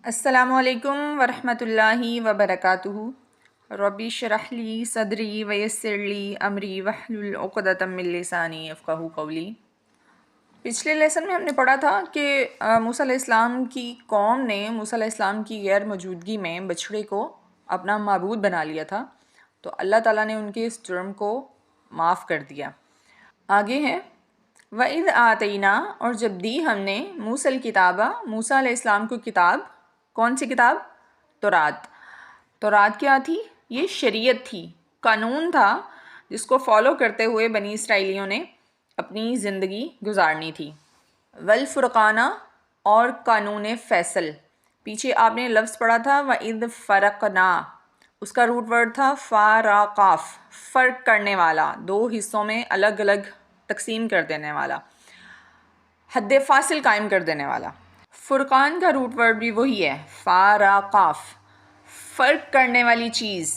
السلام علیکم ورحمۃ اللہ وبرکاتہ۔ ربی اشرح لی صدری ویسر لی امری واحلل عقدۃ من لسانی یفقہوا قولی۔ پچھلے لیسن میں ہم نے پڑھا تھا کہ موسیٰ علیہ السلام کی قوم نے موسیٰ علیہ السلام کی غیر موجودگی میں بچھڑے کو اپنا معبود بنا لیا تھا، تو اللہ تعالیٰ نے ان کے اس جرم کو معاف کر دیا۔ آگے ہے وَإِذْ آتَيْنَا، اور جب دی ہم نے موسیٰ الکتابہ موسیٰ علیہ السلام کو کتاب، کون سی کتاب؟ تورات۔ تورات کیا تھی؟ یہ شریعت تھی، قانون تھا جس کو فالو کرتے ہوئے بنی اسرائیلیوں نے اپنی زندگی گزارنی تھی۔ والفرقانہ، اور قانون فیصل۔ پیچھے آپ نے لفظ پڑھا تھا وَإِذْ فَرَقْنَا، اس کا روٹ ورڈ تھا فَارَقَف، فرق کرنے والا، دو حصوں میں الگ الگ تقسیم کر دینے والا، حد فاصل قائم کر دینے والا۔ فرقان کا روٹ ورڈ بھی وہی ہے، فَارَقَف، فرق کرنے والی چیز،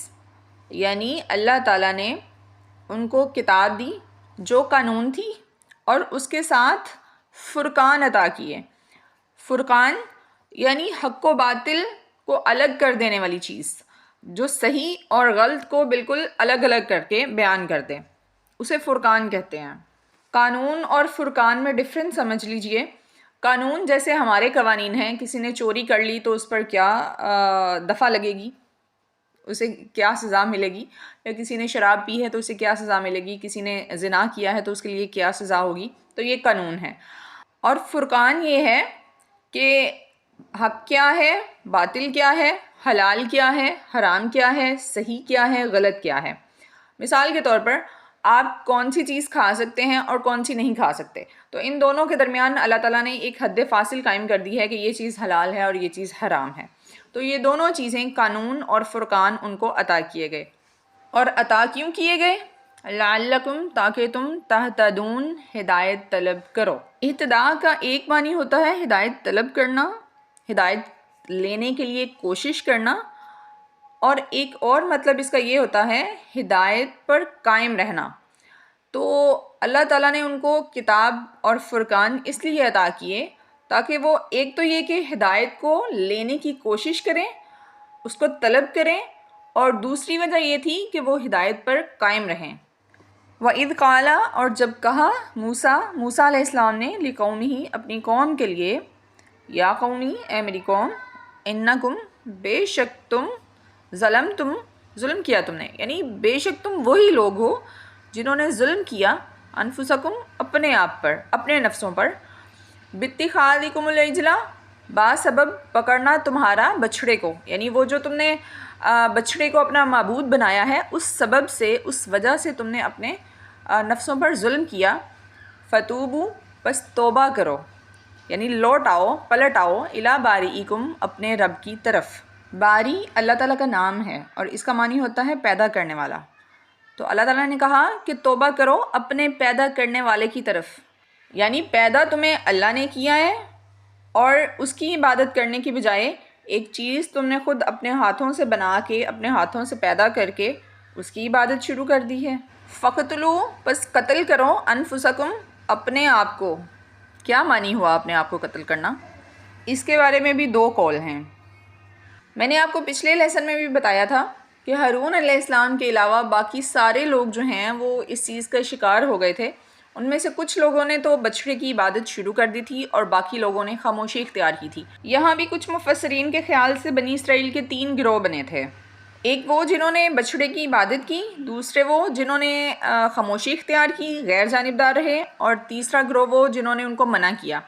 یعنی اللہ تعالیٰ نے ان کو کتاب دی جو قانون تھی اور اس کے ساتھ فرقان عطا کیے۔ فرقان یعنی حق و باطل کو الگ کر دینے والی چیز، جو صحیح اور غلط کو بالکل الگ الگ کر کے بیان کر دے، اسے فرقان کہتے ہیں۔ قانون اور فرقان میں ڈفرینس سمجھ لیجئے۔ قانون جیسے ہمارے قوانین ہیں، کسی نے چوری کر لی تو اس پر کیا دفعہ لگے گی، اسے کیا سزا ملے گی، یا کسی نے شراب پی ہے تو اسے کیا سزا ملے گی، کسی نے زنا کیا ہے تو اس کے لیے کیا سزا ہوگی، تو یہ قانون ہے۔ اور فرقان یہ ہے کہ حق کیا ہے، باطل کیا ہے، حلال کیا ہے، حرام کیا ہے، صحیح کیا ہے، غلط کیا ہے۔ مثال کے طور پر آپ کون سی چیز کھا سکتے ہیں اور کون سی نہیں کھا سکتے، تو ان دونوں کے درمیان اللہ تعالیٰ نے ایک حد فاصل قائم کر دی ہے کہ یہ چیز حلال ہے اور یہ چیز حرام ہے۔ تو یہ دونوں چیزیں قانون اور فرقان ان کو عطا کیے گئے۔ اور عطا کیوں کیے گئے؟ لعلکم، تاکہ تم تہتدون، ہدایت طلب کرو۔ اہتداء کا ایک معنی ہوتا ہے ہدایت طلب کرنا، ہدایت لینے کے لیے کوشش کرنا، اور ایک اور مطلب اس کا یہ ہوتا ہے ہدایت پر قائم رہنا۔ تو اللہ تعالیٰ نے ان کو کتاب اور فرقان اس لیے عطا کیے تاکہ وہ ایک تو یہ کہ ہدایت کو لینے کی کوشش کریں، اس کو طلب کریں، اور دوسری وجہ یہ تھی کہ وہ ہدایت پر قائم رہیں۔ وَإِذْ قَالَ، اور جب کہا موسیٰ علیہ السلام نے لِقَوْمِهِ، اپنی قوم کے لیے، یا قومی، اے میری قوم، اِنَّکُم، بے شک تم، ظلم کیا تم نے، یعنی بے شک تم وہی لوگ ہو جنہوں نے ظلم کیا، انفسکم، اپنے آپ پر، اپنے نفسوں پر، باتخاذکم العجل، باسبب پکڑنا تمہارا بچھڑے کو، یعنی وہ جو تم نے بچھڑے کو اپنا معبود بنایا ہے، اس سبب سے، اس وجہ سے تم نے اپنے نفسوں پر ظلم کیا۔ فتوبو، بس توبہ کرو، یعنی لوٹ آؤ، پلٹ آؤ، الی بارئکم، اپنے رب کی طرف۔ باری اللہ تعالیٰ کا نام ہے اور اس کا معنی ہوتا ہے پیدا کرنے والا۔ تو اللہ تعالیٰ نے کہا کہ توبہ کرو اپنے پیدا کرنے والے کی طرف، یعنی پیدا تمہیں اللہ نے کیا ہے، اور اس کی عبادت کرنے کی بجائے ایک چیز تم نے خود اپنے ہاتھوں سے بنا کے، اپنے ہاتھوں سے پیدا کر کے اس کی عبادت شروع کر دی ہے۔ فقتلو، پس قتل کرو، انفسکم، اپنے آپ کو۔ کیا معنی ہوا اپنے آپ کو قتل کرنا؟ اس کے بارے میں بھی دو قول ہیں۔ میں نے آپ کو پچھلے لیسن میں بھی بتایا تھا کہ ہارون علیہ السلام کے علاوہ باقی سارے لوگ جو ہیں وہ اس چیز کا شکار ہو گئے تھے۔ ان میں سے کچھ لوگوں نے تو بچھڑے کی عبادت شروع کر دی تھی اور باقی لوگوں نے خاموشی اختیار کی تھی۔ یہاں بھی کچھ مفسرین کے خیال سے بنی اسرائیل کے 3 گروہ بنے تھے۔ ایک وہ جنہوں نے بچھڑے کی عبادت کی، دوسرے وہ جنہوں نے خاموشی اختیار کی، غیر جانبدار رہے، اور تیسرا گروہ وہ جنہوں نے ان کو منع کیا۔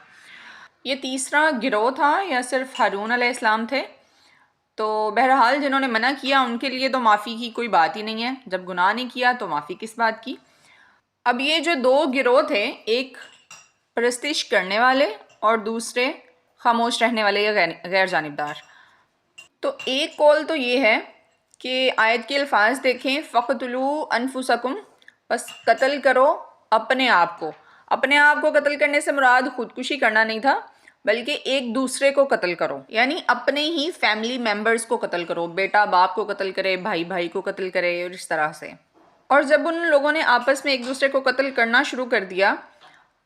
یہ تیسرا گروہ تھا یا صرف ہارون علیہ السلام تھے؟ تو بہرحال جنہوں نے منع کیا ان کے لیے تو معافی کی کوئی بات ہی نہیں ہے، جب گناہ نہیں کیا تو معافی کس بات کی۔ اب یہ جو 2 گروہ تھے، ایک پرستش کرنے والے اور دوسرے خاموش رہنے والے یا غیر جانبدار، تو ایک قول تو یہ ہے کہ آیت کے الفاظ دیکھیں، فَقْتُلُوا أَنفُسَكُمْ، بس قتل کرو اپنے آپ کو۔ اپنے آپ کو قتل کرنے سے مراد خودکشی کرنا نہیں تھا، بلکہ ایک دوسرے کو قتل کرو، یعنی اپنے ہی فیملی ممبرز کو قتل کرو، بیٹا باپ کو قتل کرے، بھائی بھائی کو قتل کرے، اور اس طرح سے۔ اور جب ان لوگوں نے آپس میں ایک دوسرے کو قتل کرنا شروع کر دیا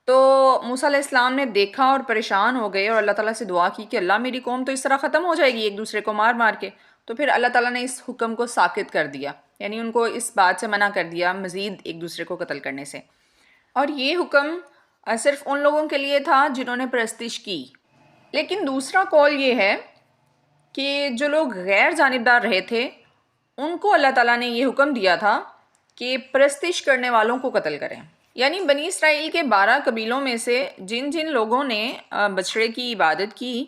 تو موسیٰ علیہ السلام نے دیکھا اور پریشان ہو گئے اور اللہ تعالیٰ سے دعا کی کہ اللہ میری قوم تو اس طرح ختم ہو جائے گی ایک دوسرے کو مار مار کے. تو پھر اللہ تعالیٰ نے اس حکم کو ساکت کر دیا، یعنی ان کو اس بات سے منع کر دیا مزید ایک دوسرے کو قتل کرنے سے. اور یہ حکم صرف ان لوگوں کے لیے تھا جنہوں نے پرستش کی. لیکن دوسرا قول یہ ہے کہ جو لوگ غیر جانبدار رہے تھے ان کو اللہ تعالیٰ نے یہ حکم دیا تھا کہ پرستش کرنے والوں کو قتل کریں. یعنی بنی اسرائیل کے 12 قبیلوں میں سے جن جن لوگوں نے بچڑے کی عبادت کی،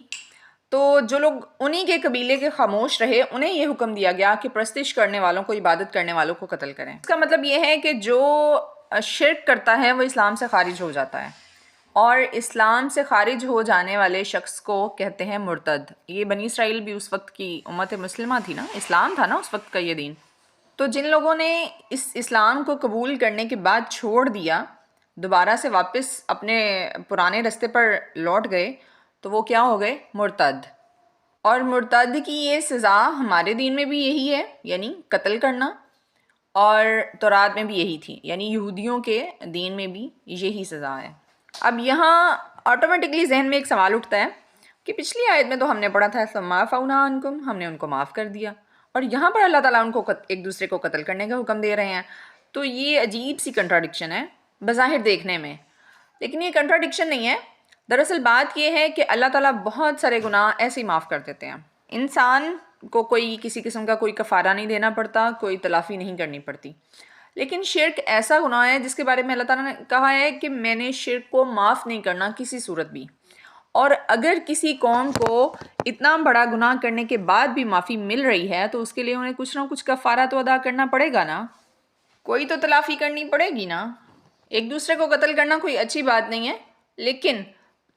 تو جو لوگ انہی کے قبیلے کے خاموش رہے انہیں یہ حکم دیا گیا کہ پرستش کرنے والوں کو، عبادت کرنے والوں کو قتل کریں. اس کا مطلب یہ ہے کہ جو شرک کرتا ہے وہ اسلام سے خارج ہو جاتا ہے، اور اسلام سے خارج ہو جانے والے شخص کو کہتے ہیں مرتد. یہ بنی اسرائیل بھی اس وقت کی امت مسلمہ تھی نا، اسلام تھا نا اس وقت کا یہ دین. تو جن لوگوں نے اس اسلام کو قبول کرنے کے بعد چھوڑ دیا، دوبارہ سے واپس اپنے پرانے رستے پر لوٹ گئے، تو وہ کیا ہو گئے؟ مرتد. اور مرتد کی یہ سزا ہمارے دین میں بھی یہی ہے، یعنی قتل کرنا، اور تورات میں بھی یہی تھی، یعنی یہودیوں کے دین میں بھی یہی سزا ہے. اب یہاں آٹومیٹکلی ذہن میں ایک سوال اٹھتا ہے کہ پچھلی آیت میں تو ہم نے پڑھا تھا ثم عفونا عنکم، ہم نے ان کو معاف کر دیا، اور یہاں پر اللہ تعالیٰ ان کو ایک دوسرے کو قتل کرنے کا حکم دے رہے ہیں. تو یہ عجیب سی کنٹراڈکشن ہے بظاہر دیکھنے میں، لیکن یہ کنٹراڈکشن نہیں ہے. دراصل بات یہ ہے کہ اللہ تعالیٰ بہت سارے گناہ ایسے ہی معاف کر دیتے ہیں. انسان کو کوئی کسی قسم کا کوئی کفارہ نہیں دینا پڑتا، کوئی تلافی نہیں کرنی پڑتی. لیکن شرک ایسا گناہ ہے جس کے بارے میں اللہ تعالیٰ نے کہا ہے کہ میں نے شرک کو معاف نہیں کرنا کسی صورت بھی. اور اگر کسی قوم کو اتنا بڑا گناہ کرنے کے بعد بھی معافی مل رہی ہے تو اس کے لیے انہیں کچھ نہ کچھ کفارہ تو ادا کرنا پڑے گا نا، کوئی تو تلافی کرنی پڑے گی نا. ایک دوسرے کو قتل کرنا کوئی اچھی بات نہیں ہے، لیکن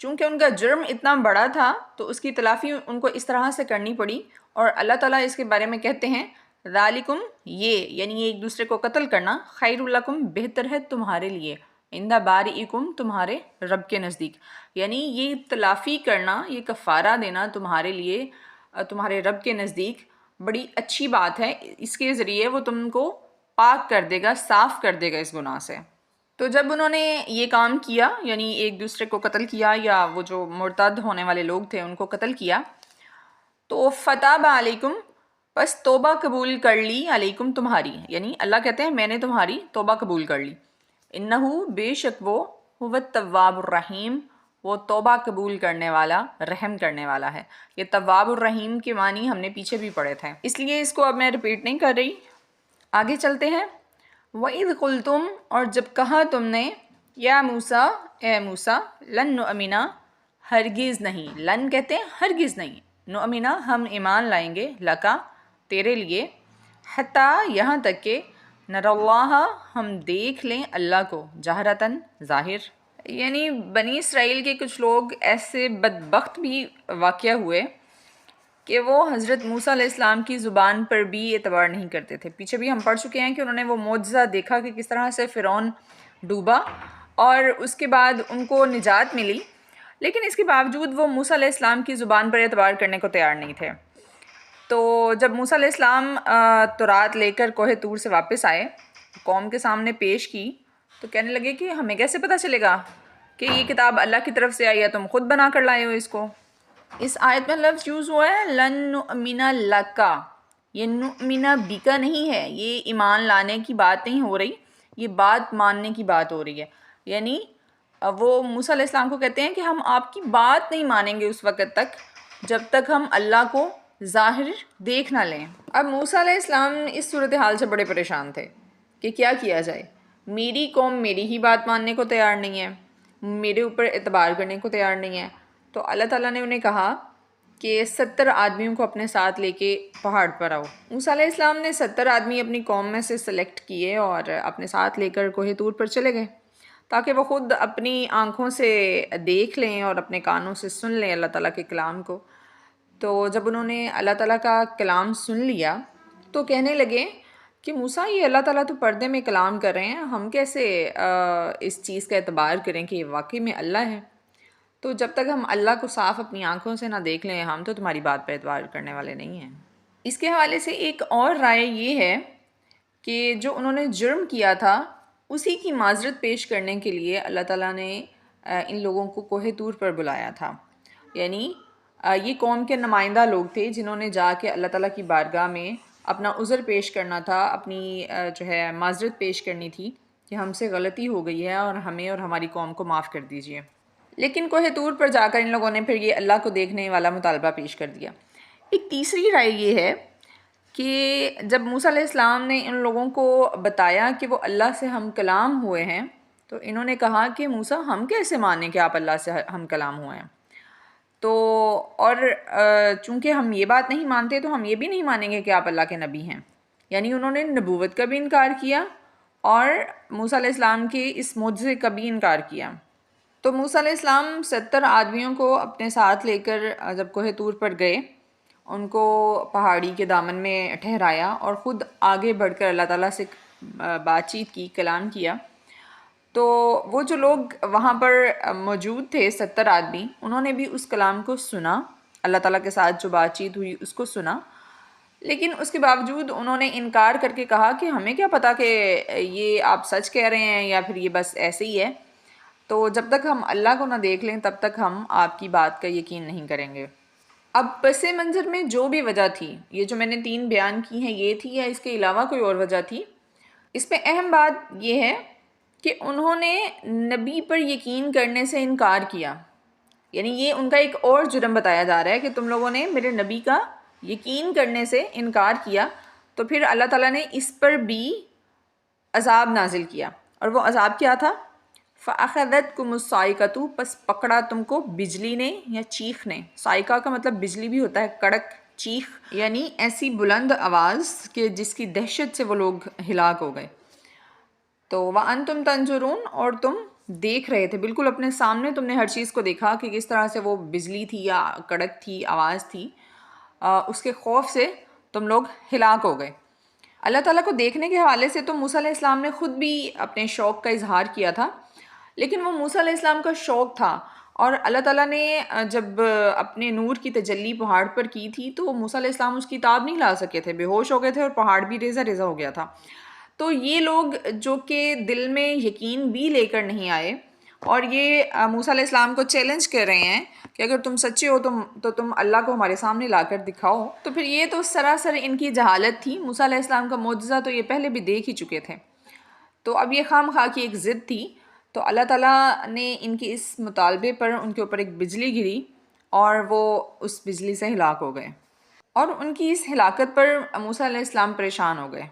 چونکہ ان کا جرم اتنا بڑا تھا تو اس کی تلافی ان کو اس طرح سے کرنی پڑی. اور اللہ تعالیٰ اس کے بارے میں کہتے ہیں ذالکم، یہ یعنی یہ ایک دوسرے کو قتل کرنا، خیر لکم، بہتر ہے تمہارے لیے، عند بارئکم، تمہارے رب کے نزدیک. یعنی یہ تلافی کرنا، یہ کفارہ دینا تمہارے لیے تمہارے رب کے نزدیک بڑی اچھی بات ہے. اس کے ذریعے وہ تم کو پاک کر دے گا، صاف کر دے گا اس گناہ سے. تو جب انہوں نے یہ کام کیا، یعنی ایک دوسرے کو قتل کیا، یا وہ جو مرتد ہونے والے لوگ تھے ان کو قتل کیا، تو فتاب علیکم، بس توبہ قبول کر لی، علیکم تمہاری، یعنی اللہ کہتے ہیں میں نے تمہاری توبہ قبول کر لی. انہو، بے شک وہ، هو التواب الرحیم، وہ توبہ قبول کرنے والا، رحم کرنے والا ہے. یہ تواب الرحیم کے معنی ہم نے پیچھے بھی پڑھے تھے، اس لیے اس کو اب میں ریپیٹ نہیں کر رہی. آگے چلتے ہیں. وَإِذْ قُلْتُمْ، اور جب کہا تم نے، یا موسیٰ، اے موسیٰ، لن نؤمنا، ہرگز نہیں، لن کہتے ہیں ہرگز نہیں، نؤمنا ہم ایمان لائیں گے، لکا تیرے لیے، حتیٰ یہاں تک کہ نر اللہ ہم دیکھ لیں اللہ کو، جہرتاً ظاہر. یعنی بنی اسرائیل کے کچھ لوگ ایسے بدبخت بھی واقع ہوئے کہ وہ حضرت موسیٰ علیہ السلام کی زبان پر بھی اعتبار نہیں کرتے تھے. پیچھے بھی ہم پڑھ چکے ہیں کہ انہوں نے وہ معجزہ دیکھا کہ کس طرح سے فرعون ڈوبا اور اس کے بعد ان کو نجات ملی، لیکن اس کے باوجود وہ موسیٰ علیہ السلام کی زبان پر اعتبار کرنے کو تیار نہیں تھے. تو جب موسیٰ علیہ السلام تورات لے کر کوہ طور سے واپس آئے، قوم کے سامنے پیش کی، تو کہنے لگے کہ ہمیں کیسے پتہ چلے گا کہ یہ کتاب اللہ کی طرف سے آئی ہے، تم خود بنا کر لائے ہو اس کو. اس آیت میں لفظ یوز ہوا ہے لن نؤمن لکا، یہ نؤمن بکا نہیں ہے، یہ ایمان لانے کی بات نہیں ہو رہی، یہ بات ماننے کی بات ہو رہی ہے. یعنی وہ موسیٰ علیہ السلام کو کہتے ہیں کہ ہم آپ کی بات نہیں مانیں گے اس وقت تک جب تک ہم اللہ کو ظاہر دیکھ نہ لیں. اب موسیٰ علیہ السلام اس صورتحال سے بڑے پریشان تھے کہ کیا کیا جائے. میری قوم میری ہی بات ماننے کو تیار نہیں ہے، میرے اوپر اعتبار کرنے کو تیار نہیں ہے. تو اللہ تعالیٰ نے انہیں کہا کہ 70 آدمیوں کو اپنے ساتھ لے کے پہاڑ پر آؤ. موسیٰ علیہ السلام نے 70 آدمی اپنی قوم میں سے سلیکٹ کیے اور اپنے ساتھ لے کر کوہ طور پر چلے گئے تاکہ وہ خود اپنی آنکھوں سے دیکھ لیں اور اپنے کانوں سے سن لیں اللہ تعالیٰ کے کلام کو. تو جب انہوں نے اللہ تعالیٰ کا کلام سن لیا تو کہنے لگے کہ موسیٰ یہ اللہ تعالیٰ تو پردے میں کلام کر رہے ہیں، ہم کیسے اس چیز کا اعتبار کریں کہ یہ واقعی میں اللہ ہے. تو جب تک ہم اللہ کو صاف اپنی آنکھوں سے نہ دیکھ لیں ہم تو تمہاری بات پر اعتبار کرنے والے نہیں ہیں. اس کے حوالے سے ایک اور رائے یہ ہے کہ جو انہوں نے جرم کیا تھا اسی کی معذرت پیش کرنے کے لیے اللہ تعالیٰ نے ان لوگوں کو کوہ طور پر بلایا تھا. یعنی یہ قوم کے نمائندہ لوگ تھے جنہوں نے جا کے اللہ تعالیٰ کی بارگاہ میں اپنا عذر پیش کرنا تھا، اپنی جو ہے معذرت پیش کرنی تھی کہ ہم سے غلطی ہو گئی ہے اور ہمیں اور ہماری قوم کو معاف کر دیجیے. لیکن کوہ طور پر جا کر ان لوگوں نے پھر یہ اللہ کو دیکھنے والا مطالبہ پیش کر دیا. ایک تیسری رائے یہ ہے کہ جب موسیٰ علیہ السلام نے ان لوگوں کو بتایا کہ وہ اللہ سے ہم کلام ہوئے ہیں تو انہوں نے کہا کہ موسیٰ ہم کیسے مانیں کہ آپ اللہ سے ہم کلام ہوئے ہیں. تو اور چونکہ ہم یہ بات نہیں مانتے تو ہم یہ بھی نہیں مانیں گے کہ آپ اللہ کے نبی ہیں. یعنی انہوں نے نبوت کا بھی انکار کیا اور موسیٰ علیہ السلام کے اس معجزے کا بھی انکار کیا. تو موسیٰ علیہ السلام 70 آدمیوں کو اپنے ساتھ لے کر جب کوہ طور پر گئے، ان کو پہاڑی کے دامن میں ٹھہرایا اور خود آگے بڑھ کر اللہ تعالیٰ سے بات چیت کی، کلام کیا. تو وہ جو لوگ وہاں پر موجود تھے 70 آدمی، انہوں نے بھی اس کلام کو سنا، اللہ تعالیٰ کے ساتھ جو بات چیت ہوئی اس کو سنا. لیکن اس کے باوجود انہوں نے انکار کر کے کہا کہ ہمیں کیا پتہ کہ یہ آپ سچ کہہ رہے ہیں یا پھر یہ بس ایسے ہی ہے. تو جب تک ہم اللہ کو نہ دیکھ لیں تب تک ہم آپ کی بات کا یقین نہیں کریں گے. اب پس منظر میں جو بھی وجہ تھی، یہ جو میں نے 3 بیان کی ہیں یہ تھی یا اس کے علاوہ کوئی اور وجہ تھی، اس میں اہم بات یہ ہے کہ انہوں نے نبی پر یقین کرنے سے انکار کیا. یعنی یہ ان کا ایک اور جرم بتایا جا رہا ہے کہ تم لوگوں نے میرے نبی کا یقین کرنے سے انکار کیا. تو پھر اللہ تعالیٰ نے اس پر بھی عذاب نازل کیا، اور وہ عذاب کیا تھا؟ فَأَخَذَتْكُمُ الصَّاعِقَةُ، پس پکڑا تم کو بجلی نے یا چیخ نے. صاعقہ کا مطلب بجلی بھی ہوتا ہے، کڑک چیخ، یعنی ایسی بلند آواز کہ جس کی دہشت سے وہ لوگ ہلاک ہو گئے. تو وَأَنْتُمْ تَنْظُرُونَ، اور تم دیکھ رہے تھے، بالکل اپنے سامنے تم نے ہر چیز کو دیکھا کہ کس طرح سے وہ بجلی تھی یا کڑک تھی، آواز تھی. اس کے خوف سے تم لوگ ہلاک ہو گئے. اللہ تعالیٰ کو دیکھنے کے حوالے سے تو موسیٰ علیہ السلام نے خود بھی اپنے شوق کا اظہار کیا تھا، لیکن وہ موسیٰ علیہ السلام کا شوق تھا. اور اللہ تعالیٰ نے جب اپنے نور کی تجلی پہاڑ پر کی تھی تو موسیٰ علیہ السلام اس کی تاب نہیں لا سکے تھے، بے ہوش ہو گئے تھے اور پہاڑ بھی ریزہ ریزہ ہو گیا تھا. تو یہ لوگ جو کہ دل میں یقین بھی لے کر نہیں آئے اور یہ موسیٰ علیہ السلام کو چیلنج کر رہے ہیں کہ اگر تم سچے ہو تو تم اللہ کو ہمارے سامنے لا کر دکھاؤ، تو پھر یہ تو سراسر ان کی جہالت تھی. موسیٰ علیہ السلام کا معجزہ تو یہ پہلے بھی دیکھ ہی چکے تھے. تو اب یہ خام خواہ کی ایک ضد تھی. تو اللہ تعالیٰ نے ان کی اس مطالبے پر ان کے اوپر ایک بجلی گری اور وہ اس بجلی سے ہلاک ہو گئے. اور ان کی اس ہلاکت پر موسیٰ علیہ السلام پریشان ہو گئے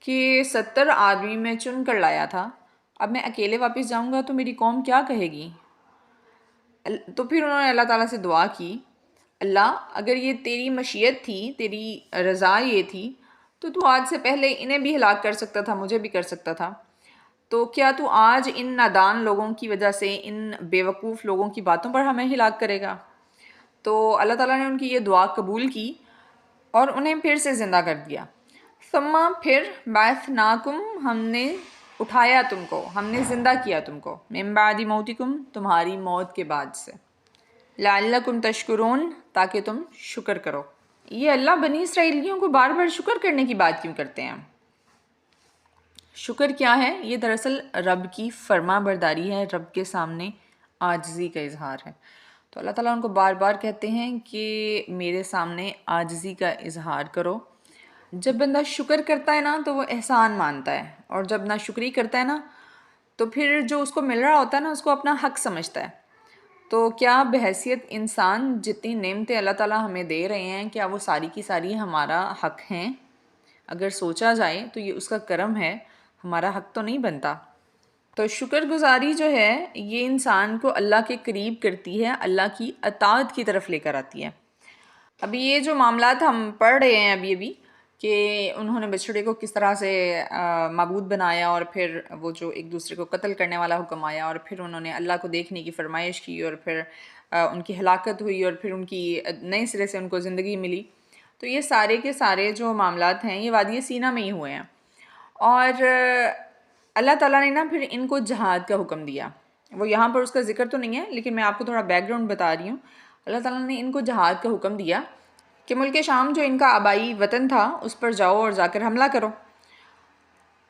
کہ 70 آدمی میں چن کر لایا تھا، اب میں اکیلے واپس جاؤں گا تو میری قوم کیا کہے گی. تو پھر انہوں نے اللہ تعالیٰ سے دعا کی، اللہ اگر یہ تیری مشیت تھی، تیری رضا یہ تھی تو آج سے پہلے انہیں بھی ہلاک کر سکتا تھا، مجھے بھی کر سکتا تھا. تو کیا تو آج ان نادان لوگوں کی وجہ سے، ان بیوقوف لوگوں کی باتوں پر ہمیں ہلاک کرے گا؟ تو اللہ تعالیٰ نے ان کی یہ دعا قبول کی اور انہیں پھر سے زندہ کر دیا. ثم پھر بعثناکم، ہم نے اٹھایا تم کو، ہم نے زندہ کیا تم کو، من بعد موتکم، تمہاری موت کے بعد سے، لعلکم تشکرون، تاکہ تم شکر کرو. یہ اللہ بنی اسرائیلیوں کو بار بار شکر کرنے کی بات کیوں کرتے ہیں؟ شکر کیا ہے؟ یہ دراصل رب کی فرما برداری ہے، رب کے سامنے عاجزی کا اظہار ہے. تو اللہ تعالیٰ ان کو بار بار کہتے ہیں کہ میرے سامنے عاجزی کا اظہار کرو. جب بندہ شکر کرتا ہے نا تو وہ احسان مانتا ہے، اور جب نہ شکری کرتا ہے نا تو پھر جو اس کو مل رہا ہوتا ہے نا اس کو اپنا حق سمجھتا ہے. تو کیا بحیثیت انسان جتنی نعمتیں اللہ تعالیٰ ہمیں دے رہے ہیں، کیا وہ ساری کی ساری ہمارا حق ہیں؟ اگر سوچا جائے تو یہ اس کا کرم ہے، ہمارا حق تو نہیں بنتا. تو شکر گزاری جو ہے یہ انسان کو اللہ کے قریب کرتی ہے، اللہ کی اطاعت کی طرف لے کر آتی ہے. ابھی یہ جو معاملات ہم پڑھ رہے ہیں ابھی کہ انہوں نے بچڑے کو کس طرح سے معبود بنایا، اور پھر وہ جو ایک دوسرے کو قتل کرنے والا حکم آیا، اور پھر انہوں نے اللہ کو دیکھنے کی فرمائش کی، اور پھر ان کی ہلاکت ہوئی، اور پھر ان کی نئے سرے سے ان کو زندگی ملی. تو یہ سارے کے سارے جو معاملات ہیں یہ وادی سینا میں ہی ہوئے ہیں. اور اللہ تعالیٰ نے نا پھر ان کو جہاد کا حکم دیا. وہ یہاں پر اس کا ذکر تو نہیں ہے لیکن میں آپ کو تھوڑا بیک گراؤنڈ بتا رہی ہوں. اللہ تعالیٰ نے ان کو جہاد کا حکم دیا کہ ملک شام جو ان کا آبائی وطن تھا اس پر جاؤ اور جا کر حملہ کرو.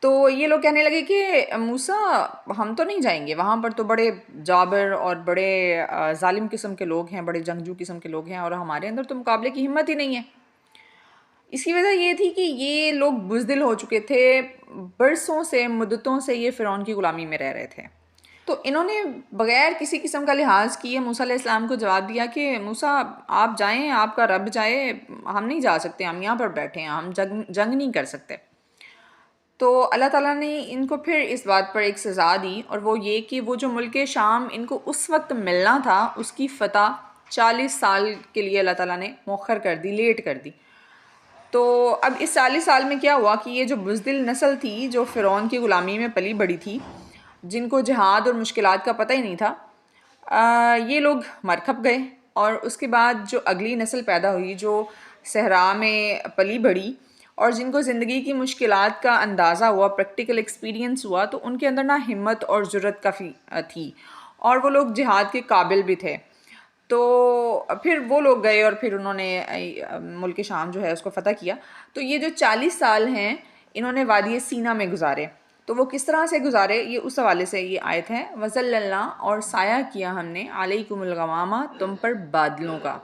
تو یہ لوگ کہنے لگے کہ موسیٰ ہم تو نہیں جائیں گے، وہاں پر تو بڑے جابر اور بڑے ظالم قسم کے لوگ ہیں، بڑے جنگجو قسم کے لوگ ہیں، اور ہمارے اندر تو مقابلے کی ہمت ہی نہیں ہے۔ اس کی وجہ یہ تھی کہ یہ لوگ بزدل ہو چکے تھے، برسوں سے، مدتوں سے یہ فرعون کی غلامی میں رہ رہے تھے۔ تو انہوں نے بغیر کسی قسم کا لحاظ کیے موسیٰ علیہ السلام کو جواب دیا کہ موسیٰ آپ جائیں، آپ کا رب جائے، ہم نہیں جا سکتے، ہم یہاں پر بیٹھے ہیں، ہم جنگ نہیں کر سکتے۔ تو اللہ تعالیٰ نے ان کو پھر اس بات پر ایک سزا دی، اور وہ یہ کہ وہ جو ملک شام ان کو اس وقت ملنا تھا اس کی فتح 40 سال کے لیے اللہ تعالیٰ نے مؤخر کر دی، لیٹ کر دی۔ تو اب اس 40 سال میں کیا ہوا کہ یہ جو بزدل نسل تھی، جو فرعون کی غلامی میں پلی بڑی تھی، جن کو جہاد اور مشکلات کا پتہ ہی نہیں تھا، یہ لوگ مر کھپ گئے، اور اس کے بعد جو اگلی نسل پیدا ہوئی جو صحرا میں پلی بڑھی اور جن کو زندگی کی مشکلات کا اندازہ ہوا، پریکٹیکل ایکسپیرینس ہوا، تو ان کے اندر نہ ہمت اور جرت کافی تھی، اور وہ لوگ جہاد کے قابل بھی تھے۔ تو پھر وہ لوگ گئے اور پھر انہوں نے ملک شام جو ہے اس کو فتح کیا۔ تو یہ جو 40 سال ہیں انہوں نے وادی سینا میں گزارے۔ تو وہ کس طرح سے گزارے، یہ اس حوالے سے یہ آیت ہے، وَظَلَّلْنَا، اور سایہ کیا ہم نے، عَلَيْكُمُ الْغَمَامَ، تم پر بادلوں کا،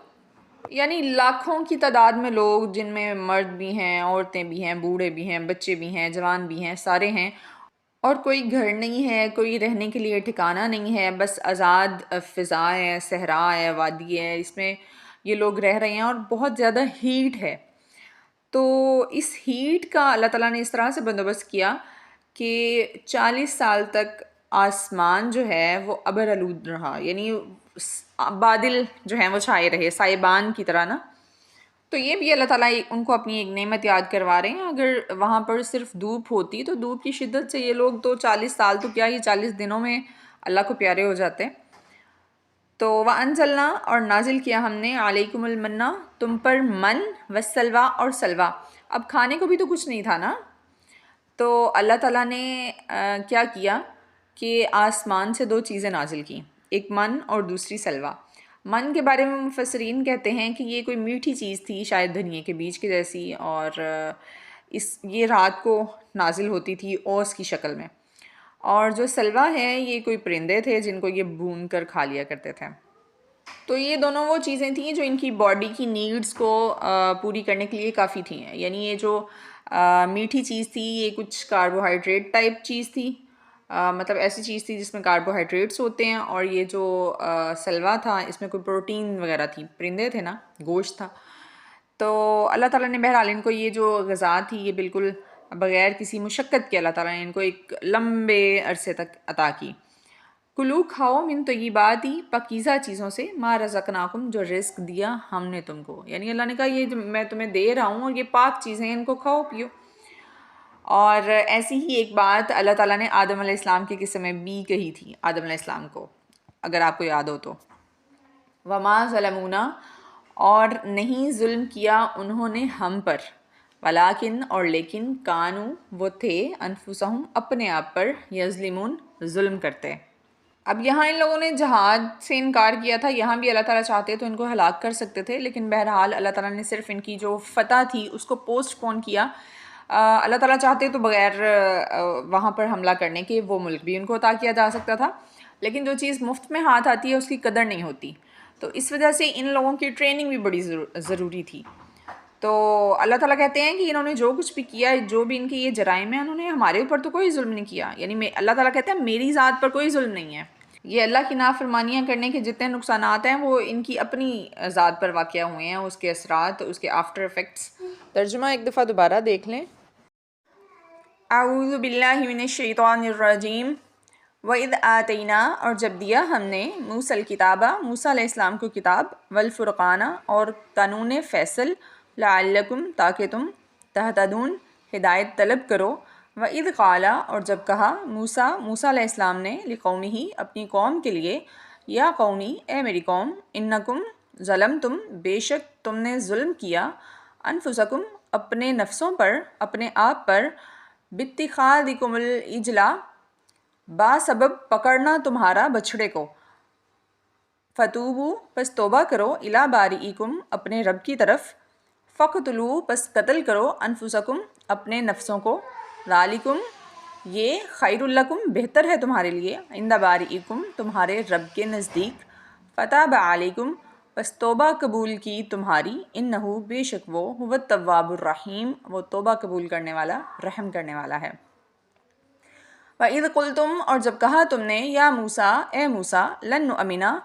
یعنی لاکھوں کی تعداد میں لوگ، جن میں مرد بھی ہیں، عورتیں بھی ہیں، بوڑھے بھی ہیں، بچے بھی ہیں، جوان بھی ہیں، سارے ہیں، اور کوئی گھر نہیں ہے، کوئی رہنے کے لیے ٹھکانہ نہیں ہے، بس آزاد فضا ہے، صحرا ہے، وادی ہے، اس میں یہ لوگ رہ رہے ہیں، اور بہت زیادہ ہیٹ ہے۔ تو اس ہیٹ کا اللہ تعالیٰ نے اس طرح سے بندوبست کیا کہ 40 سال تک آسمان جو ہے وہ ابر آلود رہا، یعنی بادل جو ہیں وہ چھائے رہے، سائبان کی طرح نا۔ تو یہ بھی اللہ تعالیٰ ان کو اپنی ایک نعمت یاد کروا رہے ہیں۔ اگر وہاں پر صرف دھوپ ہوتی تو دھوپ کی شدت سے یہ لوگ تو 40 سال تو کیا، یہ 40 دنوں میں اللہ کو پیارے ہو جاتے۔ تو وَأَنزَلْنَا، اور نازل کیا ہم نے، عَلَيْكُمُ الْمَنَّ، تم پر من، وَالسَّلْوَىٰ، اور سلویٰ۔ اب کھانے کو بھی تو کچھ نہیں تھا نا، تو اللہ تعالیٰ نے کیا کیا کہ آسمان سے 2 چیزیں نازل کیں، ایک من اور دوسری سلویٰ۔ من کے بارے میں مفسرین کہتے ہیں کہ یہ کوئی میٹھی چیز تھی، شاید دھنیے کے بیج کے جیسی، اور یہ رات کو نازل ہوتی تھی اوس کی شکل میں۔ اور جو سلویٰ ہے یہ کوئی پرندے تھے جن کو یہ بھون کر کھا لیا کرتے تھے۔ تو یہ دونوں وہ چیزیں تھیں جو ان کی باڈی کی نیڈز کو پوری کرنے کے لیے کافی تھیں، یعنی یہ جو میٹھی چیز تھی یہ کچھ کاربوہائیڈریٹ ٹائپ چیز تھی، مطلب ایسی چیز تھی جس میں کاربوہائیڈریٹس ہوتے ہیں، اور یہ جو سلویٰ تھا اس میں کوئی پروٹین وغیرہ تھی، پرندے تھے نا، گوشت تھا۔ تو اللہ تعالیٰ نے بہرحال ان کو یہ جو غذا تھی یہ بالکل بغیر کسی مشقت کے اللہ تعالیٰ نے ان کو ایک لمبے عرصے تک عطا کی۔ کلو کھاؤ من طیباتی، پاکیزہ چیزوں سے، ما رزقناکم، جو رزق دیا ہم نے تم کو، یعنی اللہ نے کہا یہ جو میں تمہیں دے رہا ہوں اور یہ پاک چیزیں ان کو کھاؤ پیو۔ اور ایسی ہی ایک بات اللہ تعالیٰ نے آدم علیہ السلام کے قصے میں بھی کہی تھی آدم علیہ السلام کو، اگر آپ کو یاد ہو تو، وما ظلمونا، اور نہیں ظلم کیا انہوں نے ہم پر، ولیکن، اور لیکن، کانو، وہ تھے، انفسہم، اپنے آپ پر، یظلمون، ظلم کرتے۔ اب یہاں ان لوگوں نے جہاد سے انکار کیا تھا، یہاں بھی اللہ تعالیٰ چاہتے تو ان کو ہلاک کر سکتے تھے، لیکن بہرحال اللہ تعالیٰ نے صرف ان کی جو فتح تھی اس کو پوسٹ پون کیا۔ اللہ تعالیٰ چاہتے تو بغیر وہاں پر حملہ کرنے کے وہ ملک بھی ان کو عطا کیا جا سکتا تھا، لیکن جو چیز مفت میں ہاتھ آتی ہے اس کی قدر نہیں ہوتی، تو اس وجہ سے ان لوگوں کی ٹریننگ بھی بڑی ضروری تھی۔ تو اللہ تعالیٰ کہتے ہیں کہ انہوں نے جو کچھ بھی کیا، جو بھی ان کے یہ جرائم ہیں، انہوں نے ہمارے اوپر تو کوئی ظلم نہیں کیا، یعنی اللہ تعالیٰ کہتے ہیں میری ذات پر کوئی ظلم نہیں ہے۔ یہ اللہ کی نافرمانیاں کرنے کے جتنے نقصانات ہیں وہ ان کی اپنی ذات پر واقع ہوئے ہیں، اس کے اثرات، اس کے آفٹر ایفیکٹس۔ ترجمہ ایک دفعہ دوبارہ دیکھ لیں۔ اعوذ باللہ من الشیطان الرجیم۔ وَإِذْ آتَيْنَا، اور جب دیا ہم نے، موسیٰ الکتابہ، موسیٰ علیہ السلام کو کتاب، والفرقان، اور قانون فیصل، لعلکم، تاکہ تم، تہتدون، ہدایت طلب کرو۔ وَإِذْ قَالَ، اور جب کہا، موسیٰ علیہ السلام نے، لقومہ، اپنی قوم کے لیے، یا قومی، اے میری قوم، انکم، ظلمتم، بے شک تم نے ظلم کیا، انفسکم، اپنے نفسوں پر، اپنے آپ پر، باتخاذکم العجلہ، با سبب پکڑنا تمہارا بچھڑے کو، فتوبو، پس توبہ کرو، الی بارئکم، اپنے رب کی طرف، فقتلو، پس قتل کرو، انفسکم، اپنے نفسوں کو، ذالکم، یہ خیر لکم بہتر ہے تمہارے لیے، عند بارئکم تمہارے رب کے نزدیک، فتاب علیکم پس توبہ قبول کی تمہاری، انہو بے شک وہ، هو التواب الرحیم وہ توبہ قبول کرنے والا رحم کرنے والا ہے۔ وَإِذْ قُلْتُمْ اور جب کہا تم نے، یا موسیٰ اے موسیٰ، لن نؤمنا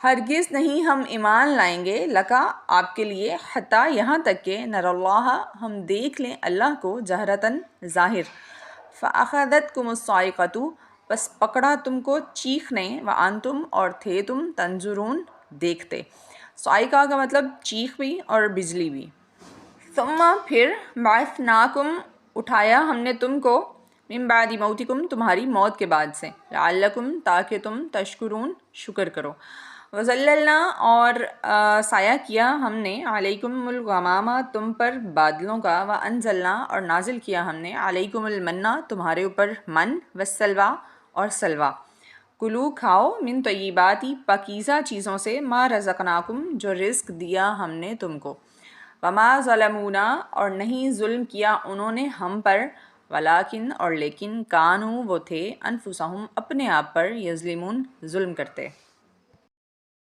ہرگز نہیں ہم ایمان لائیں گے، لکا آپ کے لیے، حتیٰ یہاں تک کہ نر اللہ ہم دیکھ لیں اللہ کو، جہرتاً ظاہر، فَأَخَذَتْكُمُ الصَّاعِقَةُ بس پکڑا تم کو چیخ نے، وَأَنْتُمْ اور تھے تم، تنظرون دیکھتے۔ صاعقہ کا مطلب چیخ بھی اور بجلی بھی۔ ثم پھر بعثناکم اٹھایا ہم نے تم کو، من بعد موتکم تمہاری موت کے بعد سے، لعلکم تاکہ تم تشکرون شکر کرو، وظللنا اور سایہ کیا ہم نے، علیکم الغمام تم پر بادلوں کا، وانزلنا اور نازل کیا ہم نے، علیکم المنہ تمہارے اوپر من، والسلویٰ اور سلویٰ، کلو کھاؤ، من طیباتی پاکیزہ چیزوں سے، ما رزقناکم جو رزق دیا ہم نے تم کو، وما ظلمونا اور نہیں ظلم کیا انہوں نے ہم پر، ولیکن اور لیکن، کانو وہ تھے، انفسہم اپنے آپ پر، یظلمون ظلم کرتے۔